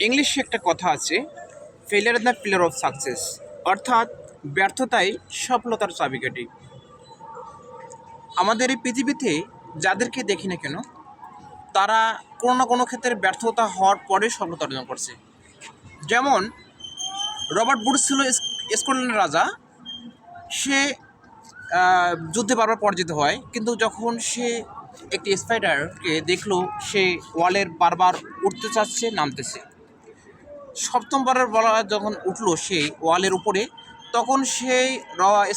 ইংলিশে একটা কথা আছে, failure is the pillar of success, অর্থাৎ ব্যর্থতাই সফলতার চাবিকাঠি। আমাদের এই পৃথিবীতে যাদেরকে দেখি না কেন, তারা কোনো না কোনো ক্ষেত্রে ব্যর্থতা হওয়ার পরে সফলতা অর্জন করছে। যেমন রবার্ট বুশ ছিল স্কটল্যান্ডের রাজা। সে যুদ্ধে বারবার পরাজিত হয়, কিন্তু যখন সে একটি স্পাইডারকে দেখলো, সে ওয়ালের বারবার উঠতে চাচ্ছে, নামতেছে। সপ্তমবারের বলা যখন উঠলো সেই ওয়ালের উপরে, তখন সেই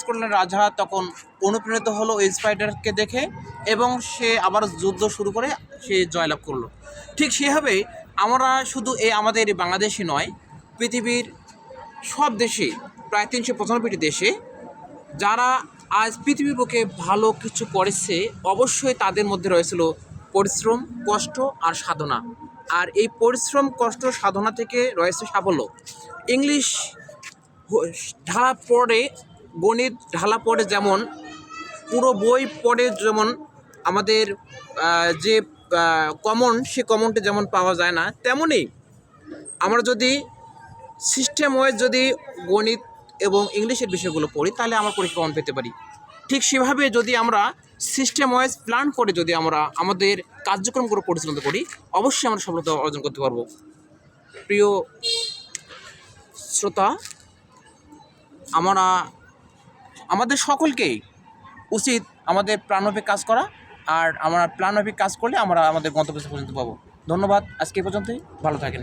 স্কটল্যান্ডের রাজা তখন অনুপ্রাণিত হলো ওই স্পাইডারকে দেখে, এবং সে আবার যুদ্ধ শুরু করে সে জয়লাভ করলো। ঠিক সেভাবে আমরা শুধু আমাদের বাংলাদেশে নয়, পৃথিবীর সব দেশে, প্রায় 395টি দেশে যারা আজ পৃথিবীর বুকে ভালো কিছু করেছে, অবশ্যই তাদের মধ্যে রয়েছিল পরিশ্রম, কষ্ট আর সাধনা। আর এই পরিশ্রম, কষ্ট, সাধনা থেকে রয়েছে সাফল্য। ইংলিশ ঢালা পড়ে, গণিত ঢালা পড়ে, যেমন পুরো বই পড়ে, যেমন আমাদের যে কমন, সে কমনটা যেমন পাওয়া যায় না, তেমনই আমরা যদি সিস্টেম ওয়াইজ যদি গণিত এবং ইংলিশের বিষয়গুলো পড়ি, তাহলে আমরা পরীক্ষা কমন পেতে পারি। ঠিক সেভাবে যদি আমরা সিস্টেম ওয়াইজ প্ল্যান করে যদি আমরা আমাদের কার্যক্রমগুলো পরিচালনা করি, অবশ্যই আমরা সফলতা অর্জন করতে পারবো। প্রিয় শ্রোতা, আমাদের সকলকেই উচিত আমাদের প্ল্যানমাফিক কাজ করা, আর আমরা প্ল্যানমাফিক কাজ করলে আমরা আমাদের গন্তব্য পর্যন্ত পাবো। ধন্যবাদ, আজকে এই পর্যন্তই। ভালো থাকেন।